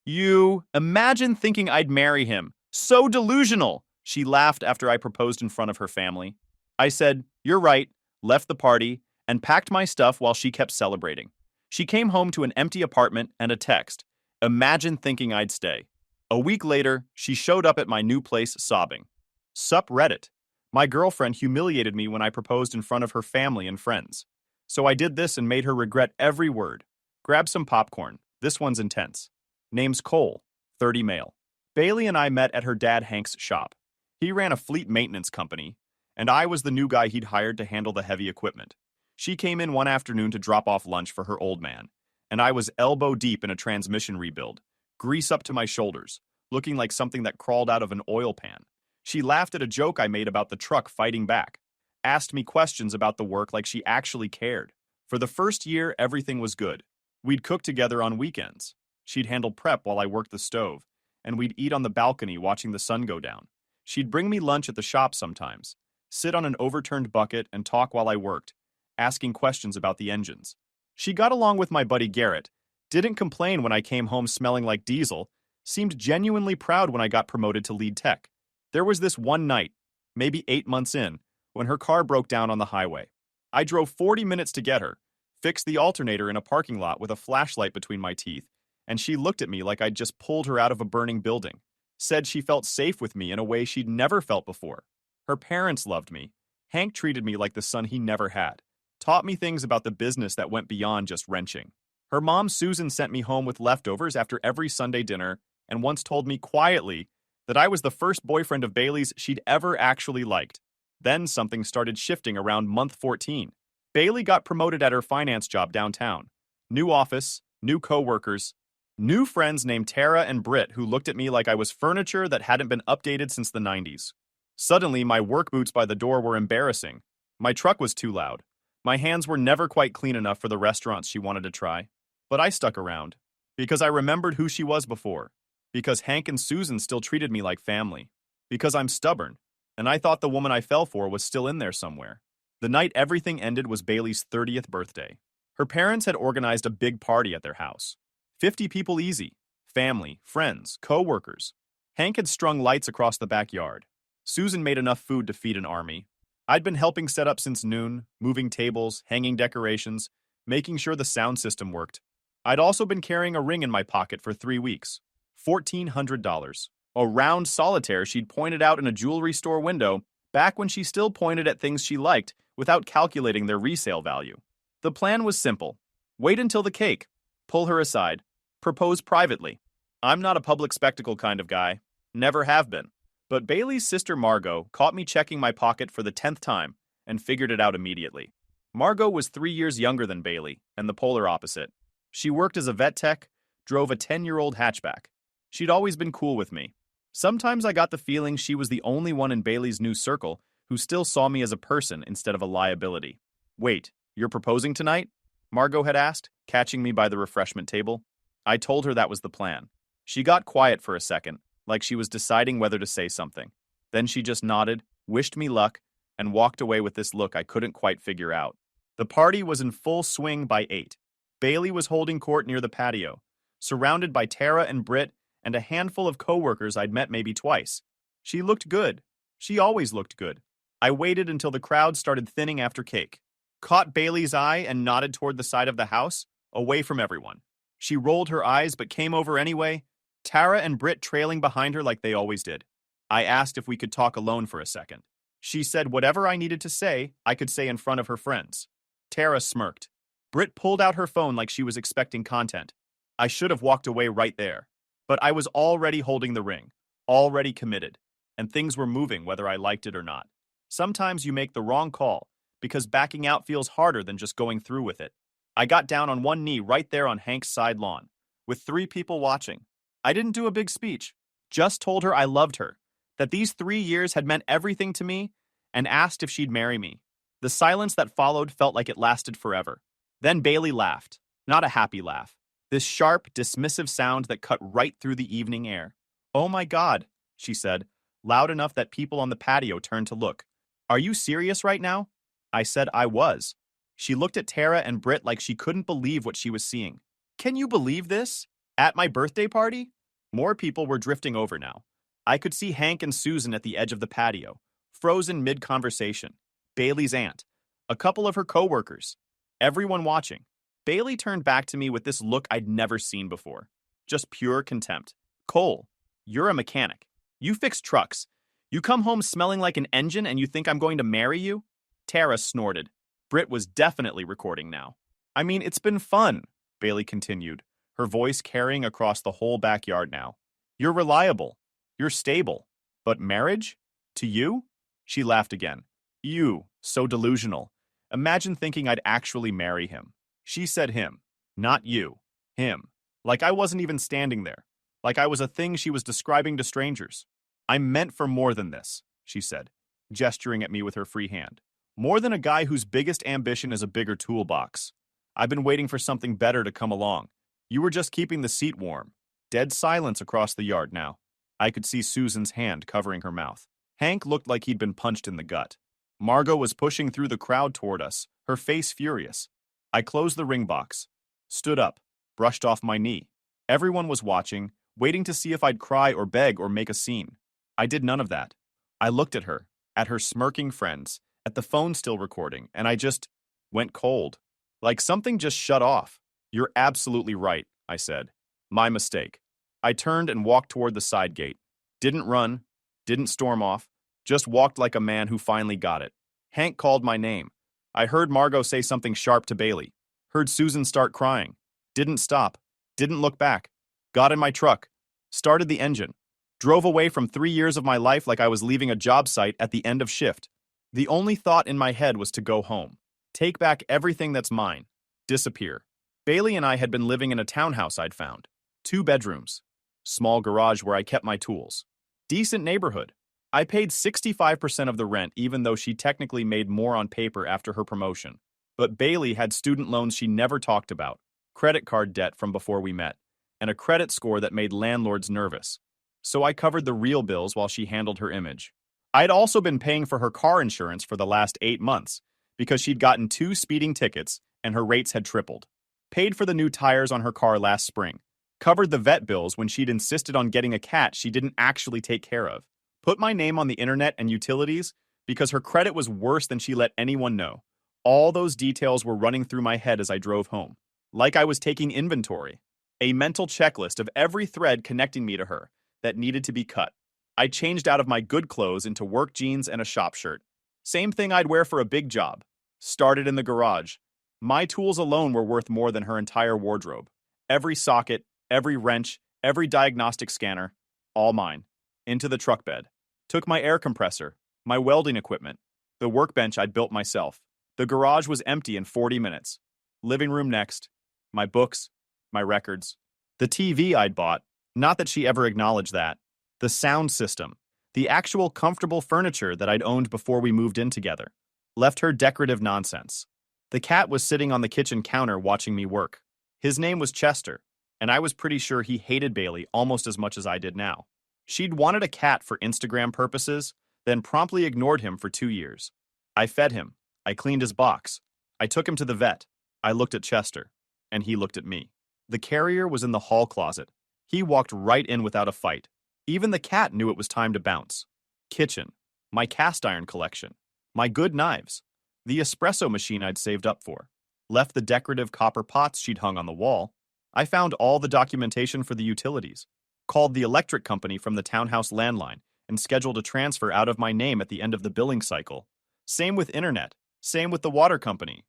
You imagine thinking I'd marry him. So delusional. She laughed after I proposed in front of her family. I said, "You're right," left the party, and packed my stuff while she kept celebrating. She came home to an empty apartment and a text. Imagine thinking I'd stay. A week later, she showed up at my new place sobbing. Sup Reddit. My girlfriend humiliated me when I proposed in front of her family and friends. So I did this and made her regret every word. Grab some popcorn. This one's intense. Name's Cole, 30 male. Bailey and I met at her dad Hank's shop. He ran a fleet maintenance company, and I was the new guy he'd hired to handle the heavy equipment. She came in one afternoon to drop off lunch for her old man, and I was elbow deep in a transmission rebuild, grease up to my shoulders, looking like something that crawled out of an oil pan. She laughed at a joke I made about the truck fighting back, asked me questions about the work like she actually cared. For the first year, everything was good. We'd cook together on weekends. She'd handle prep while I worked the stove, and we'd eat on the balcony watching the sun go down. She'd bring me lunch at the shop sometimes, sit on an overturned bucket and talk while I worked, asking questions about the engines. She got along with my buddy Garrett, didn't complain when I came home smelling like diesel, seemed genuinely proud when I got promoted to lead tech. There was this one night, maybe 8 months in, when her car broke down on the highway. I drove 40 minutes to get her, fixed the alternator in a parking lot with a flashlight between my teeth, and she looked at me like I'd just pulled her out of a burning building. Said she felt safe with me in a way she'd never felt before. Her parents loved me. Hank treated me like the son he never had. Taught me things about the business that went beyond just wrenching. Her mom Susan sent me home with leftovers after every Sunday dinner and once told me quietly that I was the first boyfriend of Bailey's she'd ever actually liked. Then something started shifting around month 14. Bailey got promoted at her finance job downtown. New office, new co-workers, new friends named Tara and Britt who looked at me like I was furniture that hadn't been updated since the 90s. Suddenly, my work boots by the door were embarrassing. My truck was too loud. My hands were never quite clean enough for the restaurants she wanted to try. But I stuck around. Because I remembered who she was before. Because Hank and Susan still treated me like family. Because I'm stubborn. And I thought the woman I fell for was still in there somewhere. The night everything ended was Bailey's 30th birthday. Her parents had organized a big party at their house. 50 people easy. Family, friends, co-workers. Hank had strung lights across the backyard. Susan made enough food to feed an army. I'd been helping set up since noon, moving tables, hanging decorations, making sure the sound system worked. I'd also been carrying a ring in my pocket for 3 weeks. $1,400. A round solitaire she'd pointed out in a jewelry store window back when she still pointed at things she liked without calculating their resale value. The plan was simple. Wait until the cake. Pull her aside. Propose privately. I'm not a public spectacle kind of guy. Never have been. But Bailey's sister Margot caught me checking my pocket for the 10th time and figured it out immediately. Margot was 3 years younger than Bailey and the polar opposite. She worked as a vet tech, drove a 10-year-old hatchback. She'd always been cool with me. Sometimes I got the feeling she was the only one in Bailey's new circle who still saw me as a person instead of a liability. Wait, you're proposing tonight? Margot had asked, catching me by the refreshment table. I told her that was the plan. She got quiet for a second, like she was deciding whether to say something. Then she just nodded, wished me luck, and walked away with this look I couldn't quite figure out. The party was in full swing by 8. Bailey was holding court near the patio, surrounded by Tara and Britt and a handful of coworkers I'd met maybe twice. She looked good. She always looked good. I waited until the crowd started thinning after cake. Caught Bailey's eye and nodded toward the side of the house, away from everyone. She rolled her eyes but came over anyway, Tara and Britt trailing behind her like they always did. I asked if we could talk alone for a second. She said whatever I needed to say, I could say in front of her friends. Tara smirked. Britt pulled out her phone like she was expecting content. I should have walked away right there. But I was already holding the ring, already committed, and things were moving whether I liked it or not. Sometimes you make the wrong call, because backing out feels harder than just going through with it. I got down on one knee right there on Hank's side lawn, with 3 people watching. I didn't do a big speech, just told her I loved her, that these 3 years had meant everything to me, and asked if she'd marry me. The silence that followed felt like it lasted forever. Then Bailey laughed, not a happy laugh. This sharp, dismissive sound that cut right through the evening air. "Oh my God," she said, loud enough that people on the patio turned to look. "Are you serious right now?" I said I was. She looked at Tara and Britt like she couldn't believe what she was seeing. "Can you believe this? At my birthday party? More people were drifting over now. I could see Hank and Susan at the edge of the patio, frozen mid-conversation. Bailey's aunt, a couple of her coworkers, everyone watching. Bailey turned back to me with this look I'd never seen before. Just pure contempt. Cole, you're a mechanic. You fix trucks. You come home smelling like an engine and you think I'm going to marry you? Tara snorted. Britt was definitely recording now. I mean, it's been fun, Bailey continued, her voice carrying across the whole backyard now. You're reliable. You're stable. But marriage? To you? She laughed again. You, so delusional. Imagine thinking I'd actually marry him. She said him, not you. Him. Like I wasn't even standing there. Like I was a thing she was describing to strangers. I'm meant for more than this, she said, gesturing at me with her free hand. More than a guy whose biggest ambition is a bigger toolbox. I've been waiting for something better to come along. You were just keeping the seat warm. Dead silence across the yard now. I could see Susan's hand covering her mouth. Hank looked like he'd been punched in the gut. Margot was pushing through the crowd toward us, her face furious. I closed the ring box, stood up, brushed off my knee. Everyone was watching, waiting to see if I'd cry or beg or make a scene. I did none of that. I looked at her smirking friends, at the phone still recording, and I just went cold. Like something just shut off. You're absolutely right, I said. My mistake. I turned and walked toward the side gate. Didn't run, didn't storm off, just walked like a man who finally got it. Hank called my name. I heard Margot say something sharp to Bailey. Heard Susan start crying. Didn't stop. Didn't look back. Got in my truck. Started the engine. Drove away from 3 years of my life like I was leaving a job site at the end of shift. The only thought in my head was to go home. Take back everything that's mine. Disappear. Bailey and I had been living in a townhouse I'd found. 2 bedrooms. Small garage where I kept my tools. Decent neighborhood. I paid 65% of the rent even though she technically made more on paper after her promotion. But Bailey had student loans she never talked about, credit card debt from before we met, and a credit score that made landlords nervous. So I covered the real bills while she handled her image. I'd also been paying for her car insurance for the last 8 months because she'd gotten 2 speeding tickets and her rates had tripled. Paid for the new tires on her car last spring. Covered the vet bills when she'd insisted on getting a cat she didn't actually take care of. Put my name on the internet and utilities because her credit was worse than she let anyone know. All those details were running through my head as I drove home. Like I was taking inventory. A mental checklist of every thread connecting me to her that needed to be cut. I changed out of my good clothes into work jeans and a shop shirt. Same thing I'd wear for a big job. Started in the garage. My tools alone were worth more than her entire wardrobe. Every socket, every wrench, every diagnostic scanner, all mine. Into the truck bed. Took my air compressor, my welding equipment, the workbench I'd built myself. The garage was empty in 40 minutes. Living room next. My books, my records. The TV I'd bought, not that she ever acknowledged that. The sound system. The actual comfortable furniture that I'd owned before we moved in together. Left her decorative nonsense. The cat was sitting on the kitchen counter watching me work. His name was Chester, and I was pretty sure he hated Bailey almost as much as I did now. She'd wanted a cat for Instagram purposes, then promptly ignored him for 2 years. I fed him. I cleaned his box. I took him to the vet. I looked at Chester, and he looked at me. The carrier was in the hall closet. He walked right in without a fight. Even the cat knew it was time to bounce. Kitchen. My cast iron collection. My good knives. The espresso machine I'd saved up for. Left the decorative copper pots she'd hung on the wall. I found all the documentation for the utilities. Called the electric company from the townhouse landline and scheduled a transfer out of my name at the end of the billing cycle. Same with internet. Same with the water company.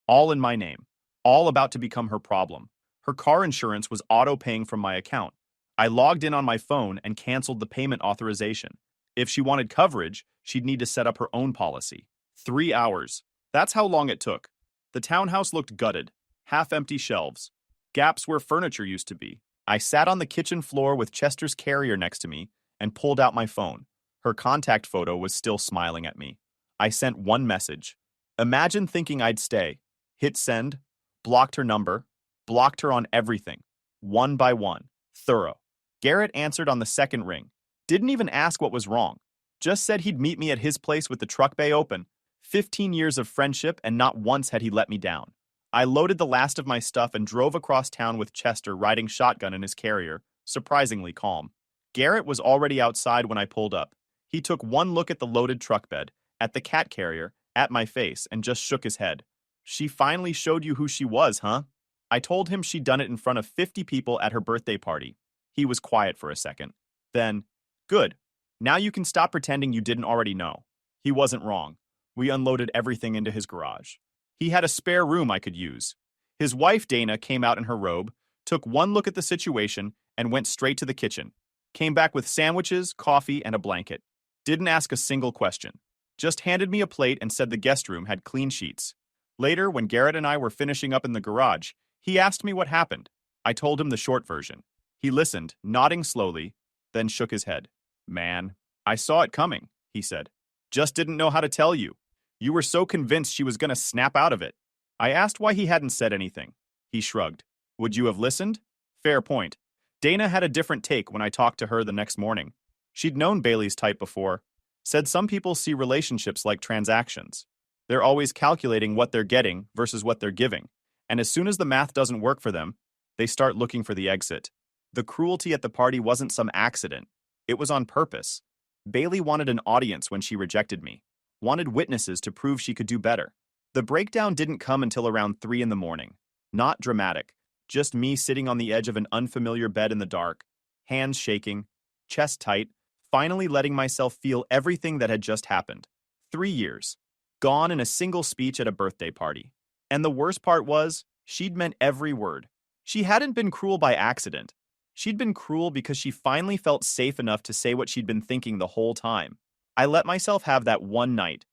All in my name. All about to become her problem. Her car insurance was auto-paying from my account. I logged in on my phone and canceled the payment authorization. If she wanted coverage, she'd need to set up her own policy. 3 hours. That's how long it took. The townhouse looked gutted. Half-empty shelves. Gaps where furniture used to be. I sat on the kitchen floor with Chester's carrier next to me and pulled out my phone. Her contact photo was still smiling at me. I sent one message. Imagine thinking I'd stay. Hit send. Blocked her number. Blocked her on everything. One by one. Thorough. Garrett answered on the second ring. Didn't even ask what was wrong. Just said he'd meet me at his place with the truck bay open. 15 years of friendship and not once had he let me down. I loaded the last of my stuff and drove across town with Chester riding shotgun in his carrier, surprisingly calm. Garrett was already outside when I pulled up. He took one look at the loaded truck bed, at the cat carrier, at my face, and just shook his head. She finally showed you who she was, huh? I told him she'd done it in front of 50 people at her birthday party. He was quiet for a second. Then, good. Now you can stop pretending you didn't already know. He wasn't wrong. We unloaded everything into his garage. He had a spare room I could use. His wife, Dana, came out in her robe, took one look at the situation, and went straight to the kitchen. Came back with sandwiches, coffee, and a blanket. Didn't ask a single question. Just handed me a plate and said the guest room had clean sheets. Later, when Garrett and I were finishing up in the garage, he asked me what happened. I told him the short version. He listened, nodding slowly, then shook his head. Man, I saw it coming, he said. Just didn't know how to tell you. You were so convinced she was going to snap out of it. I asked why he hadn't said anything. He shrugged. Would you have listened? Fair point. Dana had a different take when I talked to her the next morning. She'd known Bailey's type before. Said some people see relationships like transactions. They're always calculating what they're getting versus what they're giving. And as soon as the math doesn't work for them, they start looking for the exit. The cruelty at the party wasn't some accident. It was on purpose. Bailey wanted an audience when she rejected me. Wanted witnesses to prove she could do better. The breakdown didn't come until around 3 in the morning. Not dramatic. Just me sitting on the edge of an unfamiliar bed in the dark, hands shaking, chest tight, finally letting myself feel everything that had just happened. 3 years. Gone in a single speech at a birthday party. And the worst part was, she'd meant every word. She hadn't been cruel by accident. She'd been cruel because she finally felt safe enough to say what she'd been thinking the whole time. I let myself have that one night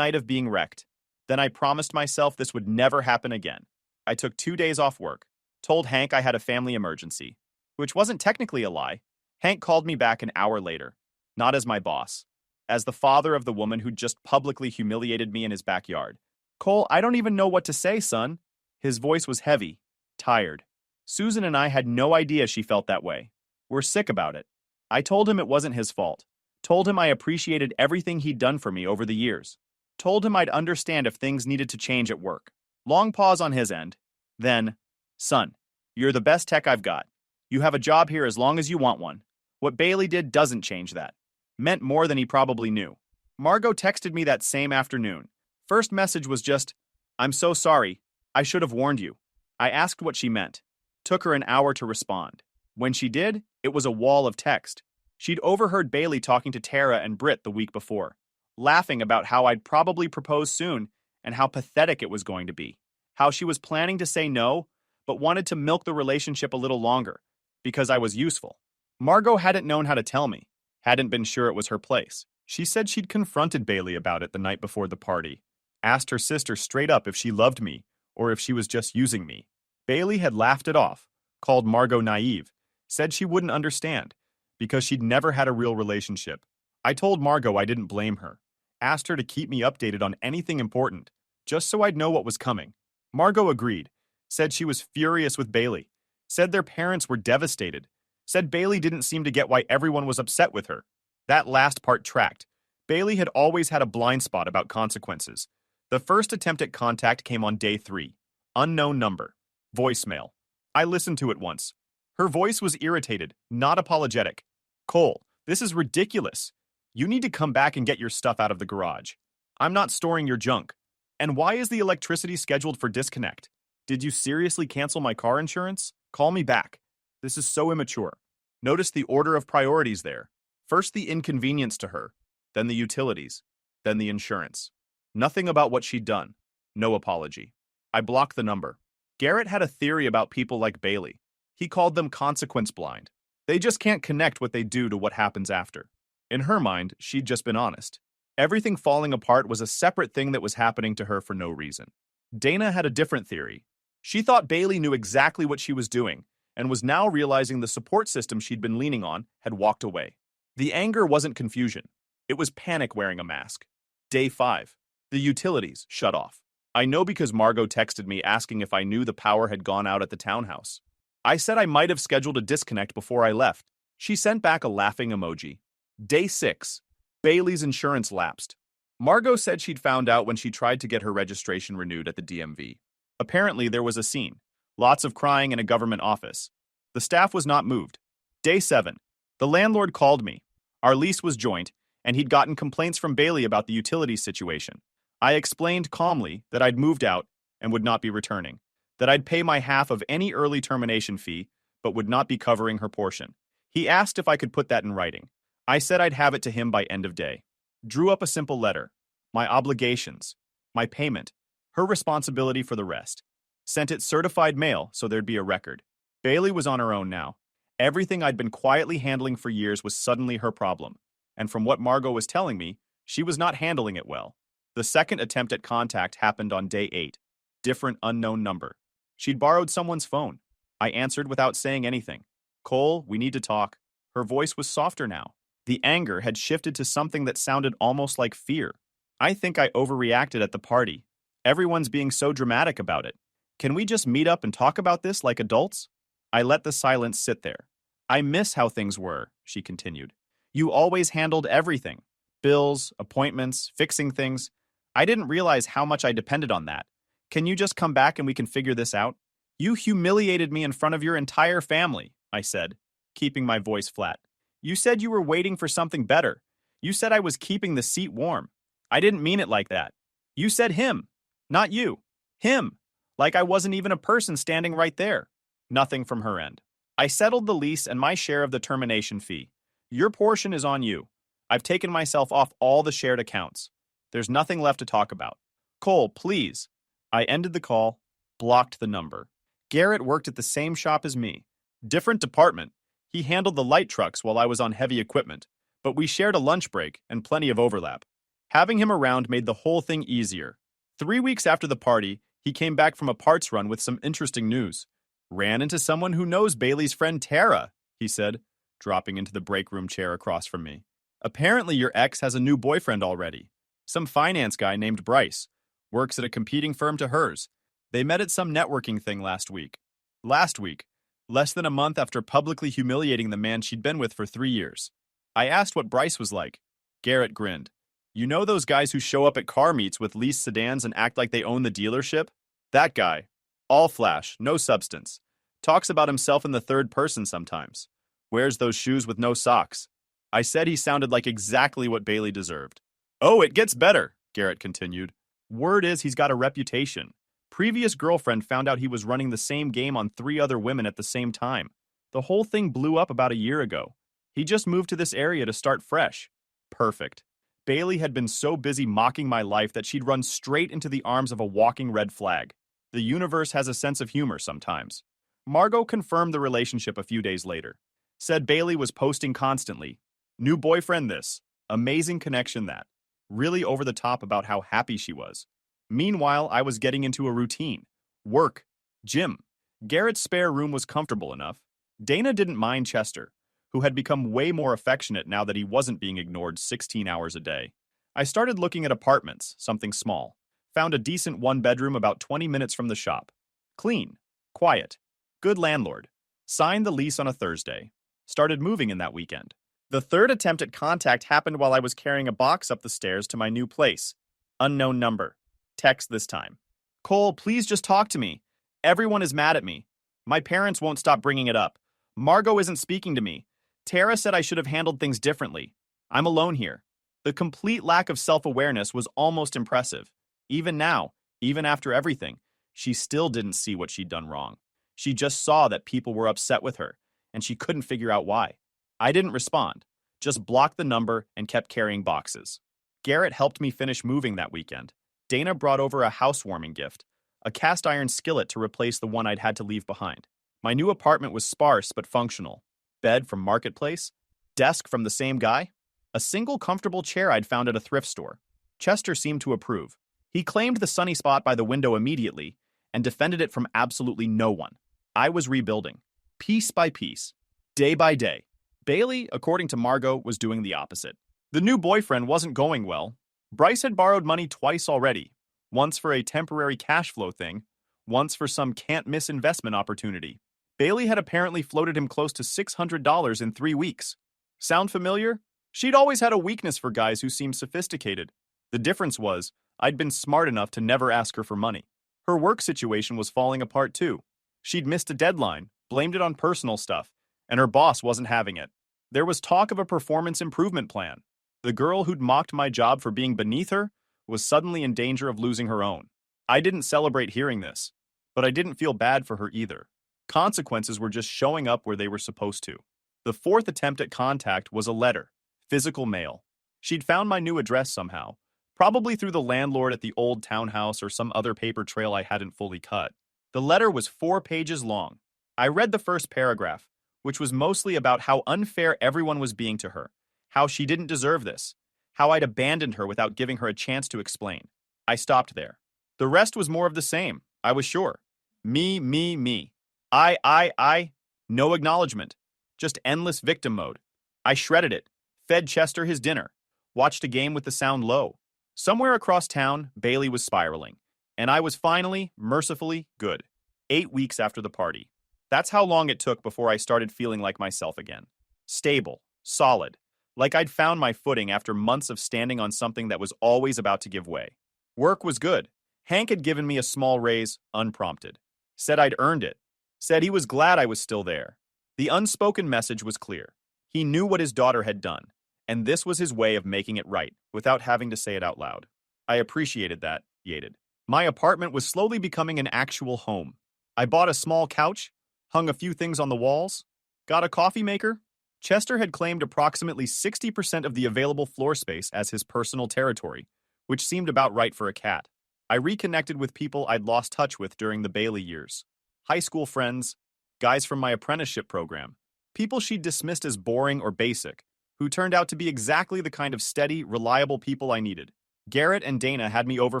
of being wrecked. Then I promised myself this would never happen again. I took 2 days off work, told Hank I had a family emergency, which wasn't technically a lie. Hank called me back an hour later, not as my boss, as the father of the woman who'd just publicly humiliated me in his backyard. Cole, I don't even know what to say, son. His voice was heavy, tired. Susan and I had no idea she felt that way. We're sick about it. I told him it wasn't his fault. Told him I appreciated everything he'd done for me over the years. Told him I'd understand if things needed to change at work. Long pause on his end. Then, son, you're the best tech I've got. You have a job here as long as you want one. What Bailey did doesn't change that. Meant more than he probably knew. Margot texted me that same afternoon. First message was just, I'm so sorry. I should have warned you. I asked what she meant. Took her an hour to respond. When she did, it was a wall of text. She'd overheard Bailey talking to Tara and Britt the week before, laughing about how I'd probably propose soon and how pathetic it was going to be. How she was planning to say no, but wanted to milk the relationship a little longer, because I was useful. Margot hadn't known how to tell me, hadn't been sure it was her place. She said she'd confronted Bailey about it the night before the party, asked her sister straight up if she loved me or if she was just using me. Bailey had laughed it off, called Margot naive, said she wouldn't understand, because she'd never had a real relationship. I told Margot I didn't blame her, asked her to keep me updated on anything important, just so I'd know what was coming. Margot agreed, said she was furious with Bailey, said their parents were devastated, said Bailey didn't seem to get why everyone was upset with her. That last part tracked. Bailey had always had a blind spot about consequences. The first attempt at contact came on day 3. Unknown number. Voicemail. I listened to it once. Her voice was irritated, not apologetic. Cole, this is ridiculous. You need to come back and get your stuff out of the garage. I'm not storing your junk. And why is the electricity scheduled for disconnect? Did you seriously cancel my car insurance? Call me back. This is so immature. Notice the order of priorities there. First the inconvenience to her, then the utilities, then the insurance. Nothing about what she'd done. No apology. I blocked the number. Garrett had a theory about people like Bailey. He called them consequence blind. They just can't connect what they do to what happens after. In her mind, she'd just been honest. Everything falling apart was a separate thing that was happening to her for no reason. Dana had a different theory. She thought Bailey knew exactly what she was doing and was now realizing the support system she'd been leaning on had walked away. The anger wasn't confusion. It was panic wearing a mask. Day 5. The utilities shut off. I know because Margot texted me asking if I knew the power had gone out at the townhouse. I said I might have scheduled a disconnect before I left. She sent back a laughing emoji. Day 6. Bailey's insurance lapsed. Margot said she'd found out when she tried to get her registration renewed at the DMV. Apparently there was a scene. Lots of crying in a government office. The staff was not moved. Day 7. The landlord called me. Our lease was joint, and he'd gotten complaints from Bailey about the utilities situation. I explained calmly that I'd moved out and would not be returning, that I'd pay my half of any early termination fee, but would not be covering her portion. He asked if I could put that in writing. I said I'd have it to him by end of day. Drew up a simple letter. My obligations, my payment, her responsibility for the rest. Sent it certified mail so there'd be a record. Bailey was on her own now. Everything I'd been quietly handling for years was suddenly her problem. And from what Margot was telling me, she was not handling it well. The second attempt at contact happened on day 8. Different unknown number. She'd borrowed someone's phone. I answered without saying anything. Cole, we need to talk. Her voice was softer now. The anger had shifted to something that sounded almost like fear. I think I overreacted at the party. Everyone's being so dramatic about it. Can we just meet up and talk about this like adults? I let the silence sit there. I miss how things were, she continued. You always handled everything. Bills, appointments, fixing things. I didn't realize how much I depended on that. Can you just come back and we can figure this out? You humiliated me in front of your entire family, I said, keeping my voice flat. You said you were waiting for something better. You said I was keeping the seat warm. I didn't mean it like that. You said him, not you. Him. Like I wasn't even a person standing right there. Nothing from her end. I settled the lease and my share of the termination fee. Your portion is on you. I've taken myself off all the shared accounts. There's nothing left to talk about. Cole, please. I ended the call, blocked the number. Garrett worked at the same shop as me. Different department. He handled the light trucks while I was on heavy equipment, but we shared a lunch break and plenty of overlap. Having him around made the whole thing easier. 3 weeks after the party, he came back from a parts run with some interesting news. Ran into someone who knows Bailey's friend Tara, he said, dropping into the break room chair across from me. Apparently your ex has a new boyfriend already. Some finance guy named Bryce. Works at a competing firm to hers. They met at some networking thing last week. Less than a month after publicly humiliating the man she'd been with for 3 years. I asked what Bryce was like. Garrett grinned. You know those guys who show up at car meets with leased sedans and act like they own the dealership? That guy. All flash, no substance. Talks about himself in the third person sometimes. Wears those shoes with no socks. I said he sounded like exactly what Bailey deserved. Oh, it gets better, Garrett continued. Word is he's got a reputation. Previous girlfriend found out he was running the same game on 3 other women at the same time. The whole thing blew up about a year ago. He just moved to this area to start fresh. Perfect. Bailey had been so busy mocking my life that she'd run straight into the arms of a walking red flag. The universe has a sense of humor sometimes. Margot confirmed the relationship a few days later. Said Bailey was posting constantly. New boyfriend this. Amazing connection that. Really over the top about how happy she was. Meanwhile, I was getting into a routine. Work. Gym. Garrett's spare room was comfortable enough. Dana didn't mind Chester, who had become way more affectionate now that he wasn't being ignored 16 hours a day. I started looking at apartments, something small. Found a decent 1-bedroom about 20 minutes from the shop. Clean. Quiet. Good landlord. Signed the lease on a Thursday. Started moving in that weekend. The third attempt at contact happened while I was carrying a box up the stairs to my new place. Unknown number. Text this time. Cole, please just talk to me. Everyone is mad at me. My parents won't stop bringing it up. Margot isn't speaking to me. Tara said I should have handled things differently. I'm alone here. The complete lack of self-awareness was almost impressive. Even now, even after everything, she still didn't see what she'd done wrong. She just saw that people were upset with her, and she couldn't figure out why. I didn't respond, just blocked the number and kept carrying boxes. Garrett helped me finish moving that weekend. Dana brought over a housewarming gift, a cast iron skillet to replace the one I'd had to leave behind. My new apartment was sparse but functional. Bed from Marketplace, desk from the same guy, a single comfortable chair I'd found at a thrift store. Chester seemed to approve. He claimed the sunny spot by the window immediately and defended it from absolutely no one. I was rebuilding, piece by piece, day by day. Bailey, according to Margot, was doing the opposite. The new boyfriend wasn't going well. Bryce had borrowed money twice already, once for a temporary cash flow thing, once for some can't-miss investment opportunity. Bailey had apparently floated him close to $600 in 3 weeks. Sound familiar? She'd always had a weakness for guys who seemed sophisticated. The difference was, I'd been smart enough to never ask her for money. Her work situation was falling apart too. She'd missed a deadline, blamed it on personal stuff, and her boss wasn't having it. There was talk of a performance improvement plan. The girl who'd mocked my job for being beneath her was suddenly in danger of losing her own. I didn't celebrate hearing this, but I didn't feel bad for her either. Consequences were just showing up where they were supposed to. The fourth attempt at contact was a letter, physical mail. She'd found my new address somehow, probably through the landlord at the old townhouse or some other paper trail I hadn't fully cut. The letter was 4 pages long. I read the first paragraph, which was mostly about how unfair everyone was being to her, how she didn't deserve this, how I'd abandoned her without giving her a chance to explain. I stopped there. The rest was more of the same, I was sure. Me, me, me. I. No acknowledgement. Just endless victim mode. I shredded it, fed Chester his dinner, watched a game with the sound low. Somewhere across town, Bailey was spiraling, and I was finally, mercifully, good. 8 weeks after the party. That's how long it took before I started feeling like myself again. Stable, solid, like I'd found my footing after months of standing on something that was always about to give way. Work was good. Hank had given me a small raise, unprompted. Said I'd earned it. Said he was glad I was still there. The unspoken message was clear. He knew what his daughter had done, and this was his way of making it right, without having to say it out loud. I appreciated that, Yated. My apartment was slowly becoming an actual home. I bought a small couch, hung a few things on the walls, got a coffee maker. Chester had claimed approximately 60% of the available floor space as his personal territory, which seemed about right for a cat. I reconnected with people I'd lost touch with during the Bailey years. High school friends, guys from my apprenticeship program, people she'd dismissed as boring or basic, who turned out to be exactly the kind of steady, reliable people I needed. Garrett and Dana had me over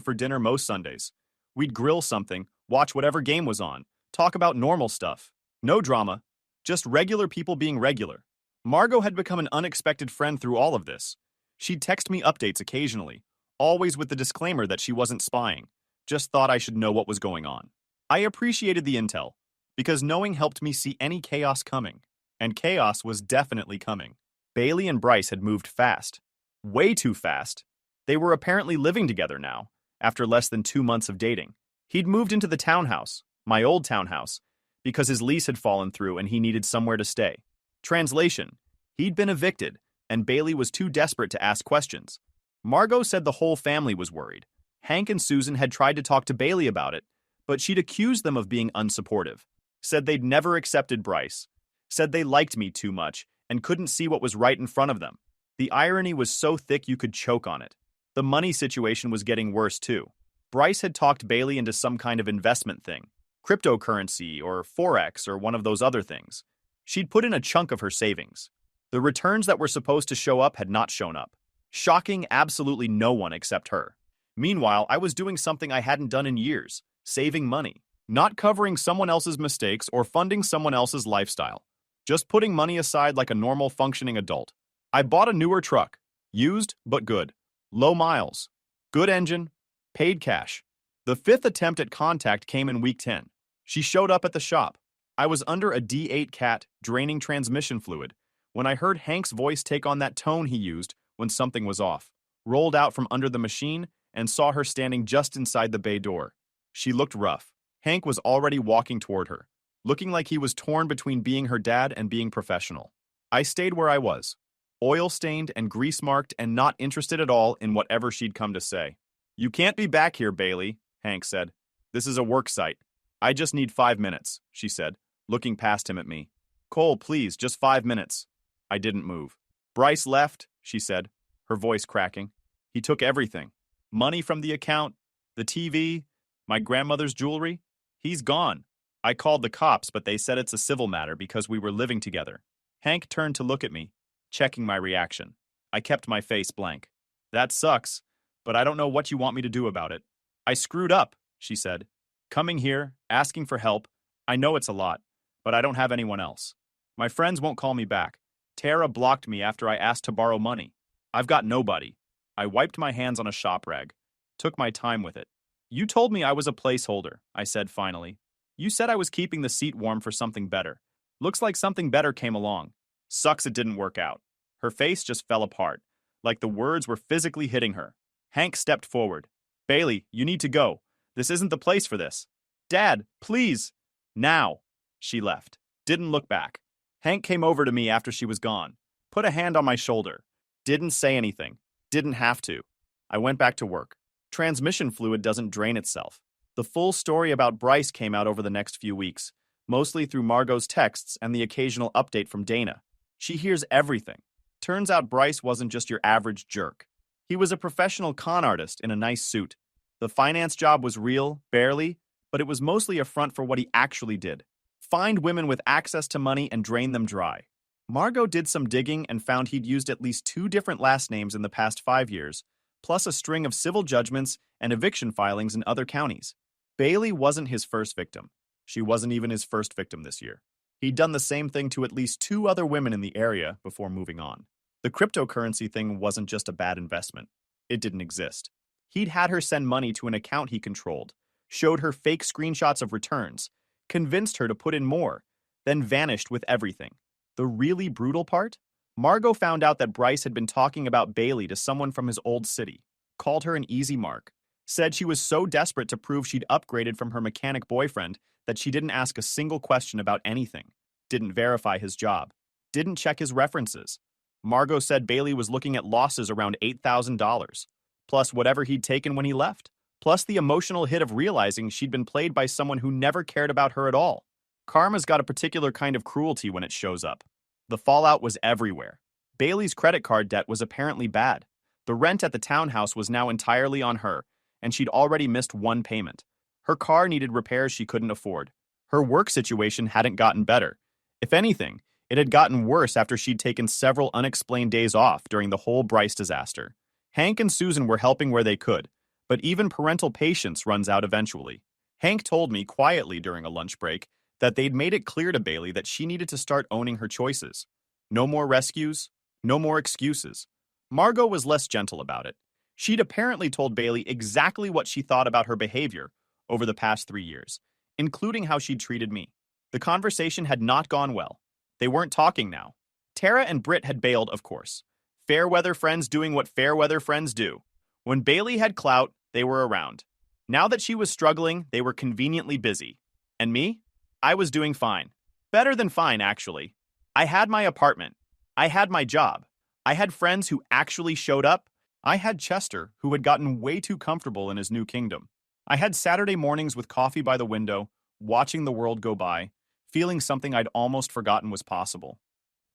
for dinner most Sundays. We'd grill something, watch whatever game was on, talk about normal stuff. No drama, just regular people being regular. Margot had become an unexpected friend through all of this. She'd text me updates occasionally, always with the disclaimer that she wasn't spying, just thought I should know what was going on. I appreciated the intel, because knowing helped me see any chaos coming, and chaos was definitely coming. Bailey and Bryce had moved fast. Way too fast. They were apparently living together now, after less than 2 months of dating. He'd moved into the townhouse, my old townhouse, because his lease had fallen through and he needed somewhere to stay. Translation: he'd been evicted, and Bailey was too desperate to ask questions. Margot said the whole family was worried. Hank and Susan had tried to talk to Bailey about it, but she'd accused them of being unsupportive. Said they'd never accepted Bryce. Said they liked me too much and couldn't see what was right in front of them. The irony was so thick you could choke on it. The money situation was getting worse too. Bryce had talked Bailey into some kind of investment thing. Cryptocurrency or Forex or one of those other things. She'd put in a chunk of her savings. The returns that were supposed to show up had not shown up. Shocking absolutely no one except her. Meanwhile, I was doing something I hadn't done in years. Saving money. Not covering someone else's mistakes or funding someone else's lifestyle. Just putting money aside like a normal functioning adult. I bought a newer truck. Used, but good. Low miles. Good engine. Paid cash. The 5th attempt at contact came in week 10. She showed up at the shop. I was under a D8 cat draining transmission fluid when I heard Hank's voice take on that tone he used when something was off. Rolled out from under the machine and saw her standing just inside the bay door. She looked rough. Hank was already walking toward her, looking like he was torn between being her dad and being professional. I stayed where I was, oil-stained and grease-marked and not interested at all in whatever she'd come to say. "You can't be back here, Bailey," Hank said. "This is a work site." "I just need 5 minutes," she said, looking past him at me. "Cole, please, just 5 minutes." I didn't move. "Bryce left," she said, her voice cracking. "He took everything. Money from the account, the TV, my grandmother's jewelry. He's gone. I called the cops, but they said it's a civil matter because we were living together." Hank turned to look at me, checking my reaction. I kept my face blank. "That sucks, but I don't know what you want me to do about it." "I screwed up," she said. "Coming here, asking for help. I know it's a lot, but I don't have anyone else. My friends won't call me back. Tara blocked me after I asked to borrow money. I've got nobody." I wiped my hands on a shop rag, took my time with it. "You told me I was a placeholder," I said finally. "You said I was keeping the seat warm for something better. Looks like something better came along. Sucks it didn't work out." Her face just fell apart, like the words were physically hitting her. Hank stepped forward. "Bailey, you need to go. This isn't the place for this." "Dad, please." "Now." She left. Didn't look back. Hank came over to me after she was gone, put a hand on my shoulder. Didn't say anything. Didn't have to. I went back to work. Transmission fluid doesn't drain itself. The full story about Bryce came out over the next few weeks, mostly through Margot's texts and the occasional update from Dana. She hears everything. Turns out Bryce wasn't just your average jerk. He was a professional con artist in a nice suit. The finance job was real, barely, but it was mostly a front for what he actually did. Find women with access to money and drain them dry. Margot did some digging and found he'd used at least 2 different last names in the past 5 years, plus a string of civil judgments and eviction filings in other counties. Bailey wasn't his first victim. She wasn't even his first victim this year. He'd done the same thing to at least 2 other women in the area before moving on. The cryptocurrency thing wasn't just a bad investment. It didn't exist. He'd had her send money to an account he controlled, showed her fake screenshots of returns, convinced her to put in more, then vanished with everything. The really brutal part? Margot found out that Bryce had been talking about Bailey to someone from his old city, called her an easy mark, said she was so desperate to prove she'd upgraded from her mechanic boyfriend that she didn't ask a single question about anything, didn't verify his job, didn't check his references. Margot said Bailey was looking at losses around $8,000, plus whatever he'd taken when he left, plus the emotional hit of realizing she'd been played by someone who never cared about her at all. Karma's got a particular kind of cruelty when it shows up. The fallout was everywhere. Bailey's credit card debt was apparently bad. The rent at the townhouse was now entirely on her, and she'd already missed 1 payment. Her car needed repairs she couldn't afford. Her work situation hadn't gotten better. If anything, it had gotten worse after she'd taken several unexplained days off during the whole Bryce disaster. Hank and Susan were helping where they could, but even parental patience runs out eventually. Hank told me quietly during a lunch break that they'd made it clear to Bailey that she needed to start owning her choices. No more rescues, no more excuses. Margot was less gentle about it. She'd apparently told Bailey exactly what she thought about her behavior over the past 3 years, including how she'd treated me. The conversation had not gone well. They weren't talking now. Tara and Britt had bailed, of course. Fair weather friends doing what fair weather friends do. When Bailey had clout, they were around. Now that she was struggling, they were conveniently busy. And me? I was doing fine. Better than fine, actually. I had my apartment. I had my job. I had friends who actually showed up. I had Chester, who had gotten way too comfortable in his new kingdom. I had Saturday mornings with coffee by the window, watching the world go by, feeling something I'd almost forgotten was possible.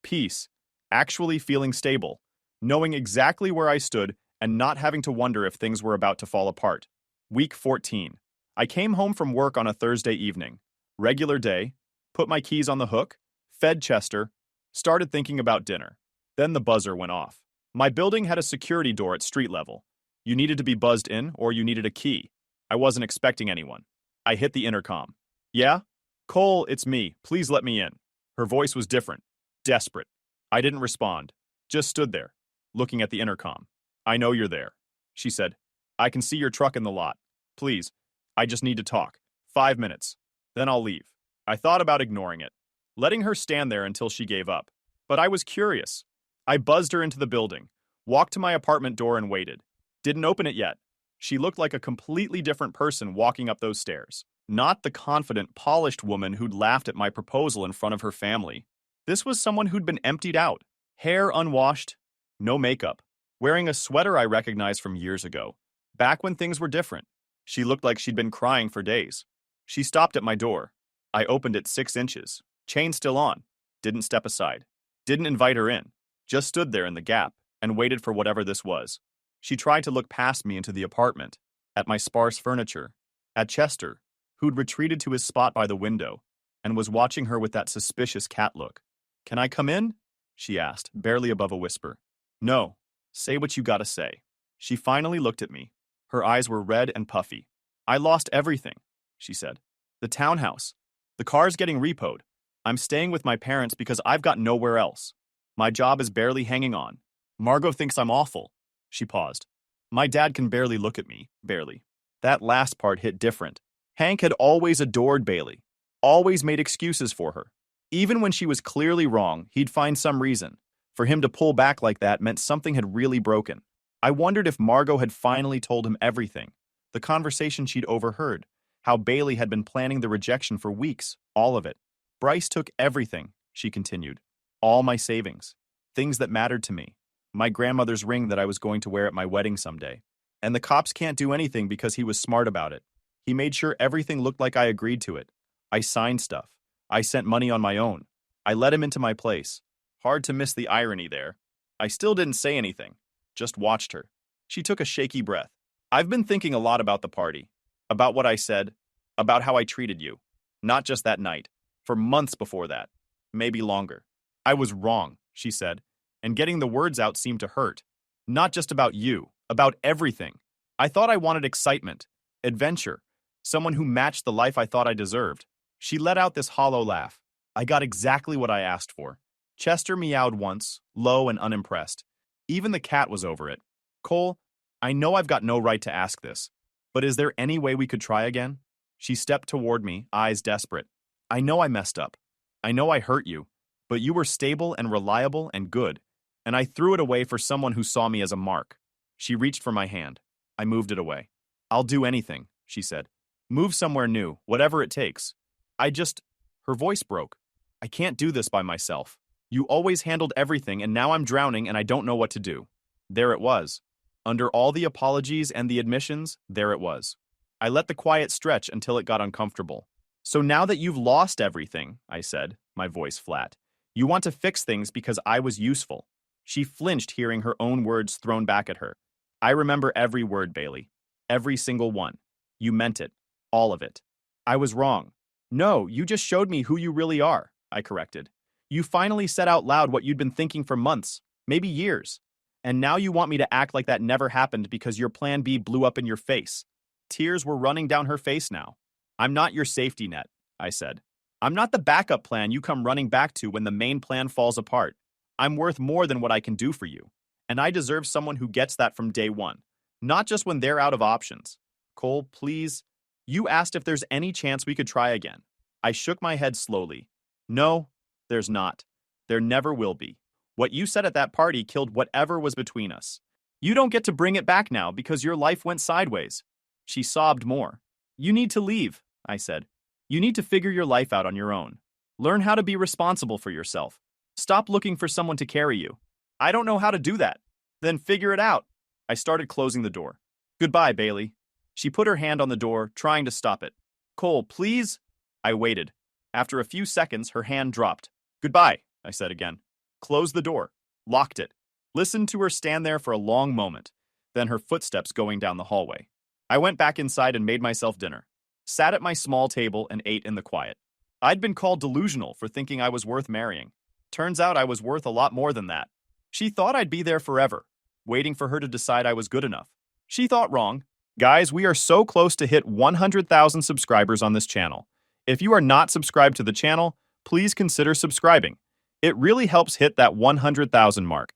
Peace. Actually feeling stable. Knowing exactly where I stood and not having to wonder if things were about to fall apart. Week 14. I came home from work on a Thursday evening. Regular day, put my keys on the hook, fed Chester, started thinking about dinner. Then the buzzer went off. My building had a security door at street level. You needed to be buzzed in or you needed a key. I wasn't expecting anyone. I hit the intercom. Yeah? Cole, it's me. Please let me in. Her voice was different. Desperate. I didn't respond. Just stood there, looking at the intercom. I know you're there. She said, I can see your truck in the lot. Please, I just need to talk. 5 minutes. Then I'll leave. I thought about ignoring it, letting her stand there until she gave up. But I was curious. I buzzed her into the building, walked to my apartment door and waited. Didn't open it yet. She looked like a completely different person walking up those stairs. Not the confident, polished woman who'd laughed at my proposal in front of her family. This was someone who'd been emptied out. Hair unwashed, no makeup, wearing a sweater I recognized from years ago, back when things were different. She looked like she'd been crying for days. She stopped at my door. I opened it 6 inches, chain still on. Didn't step aside. Didn't invite her in. Just stood there in the gap and waited for whatever this was. She tried to look past me into the apartment, at my sparse furniture, at Chester, who'd retreated to his spot by the window and was watching her with that suspicious cat look. Can I come in? She asked, barely above a whisper. No. Say what you gotta say. She finally looked at me. Her eyes were red and puffy. I lost everything, she said. The townhouse. The car's getting repoed. I'm staying with my parents because I've got nowhere else. My job is barely hanging on. Margot thinks I'm awful. She paused. My dad can barely look at me, barely. That last part hit different. Hank had always adored Bailey, always made excuses for her. Even when she was clearly wrong, he'd find some reason. For him to pull back like that meant something had really broken. I wondered if Margot had finally told him everything. The conversation she'd overheard. How Bailey had been planning the rejection for weeks, all of it. Bryce took everything, she continued. All my savings. Things that mattered to me. My grandmother's ring that I was going to wear at my wedding someday. And the cops can't do anything because he was smart about it. He made sure everything looked like I agreed to it. I signed stuff. I sent money on my own. I let him into my place. Hard to miss the irony there. I still didn't say anything. Just watched her. She took a shaky breath. I've been thinking a lot about the party. About what I said. About how I treated you. Not just that night. For months before that. Maybe longer. I was wrong, she said. And getting the words out seemed to hurt. Not just about you. About everything. I thought I wanted excitement. Adventure. Someone who matched the life I thought I deserved. She let out this hollow laugh. I got exactly what I asked for. Chester meowed once, low and unimpressed. Even the cat was over it. Cole, I know I've got no right to ask this, but is there any way we could try again? She stepped toward me, eyes desperate. I know I messed up. I know I hurt you, but you were stable and reliable and good, and I threw it away for someone who saw me as a mark. She reached for my hand. I moved it away. I'll do anything, she said. Move somewhere new, whatever it takes. Her voice broke. I can't do this by myself. You always handled everything, and now I'm drowning and I don't know what to do. There it was. Under all the apologies and the admissions, there it was. I let the quiet stretch until it got uncomfortable. So now that you've lost everything, I said, my voice flat, you want to fix things because I was useful. She flinched hearing her own words thrown back at her. I remember every word, Bailey. Every single one. You meant it. All of it. I was wrong. No, you just showed me who you really are, I corrected. You finally said out loud what you'd been thinking for months, maybe years. And now you want me to act like that never happened because your plan B blew up in your face. Tears were running down her face now. I'm not your safety net, I said. I'm not the backup plan you come running back to when the main plan falls apart. I'm worth more than what I can do for you. And I deserve someone who gets that from day one, not just when they're out of options. Cole, please. You asked if there's any chance we could try again. I shook my head slowly. No, there's not. There never will be. What you said at that party killed whatever was between us. You don't get to bring it back now because your life went sideways. She sobbed more. You need to leave, I said. You need to figure your life out on your own. Learn how to be responsible for yourself. Stop looking for someone to carry you. I don't know how to do that. Then figure it out. I started closing the door. Goodbye, Bailey. She put her hand on the door, trying to stop it. Cole, please? I waited. After a few seconds, her hand dropped. Goodbye, I said again. Closed the door. Locked it. Listened to her stand there for a long moment, then her footsteps going down the hallway. I went back inside and made myself dinner. Sat at my small table and ate in the quiet. I'd been called delusional for thinking I was worth marrying. Turns out I was worth a lot more than that. She thought I'd be there forever, waiting for her to decide I was good enough. She thought wrong. Guys, we are so close to hit 100,000 subscribers on this channel. If you are not subscribed to the channel, please consider subscribing. It really helps hit that 100,000 mark.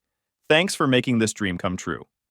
Thanks for making this dream come true.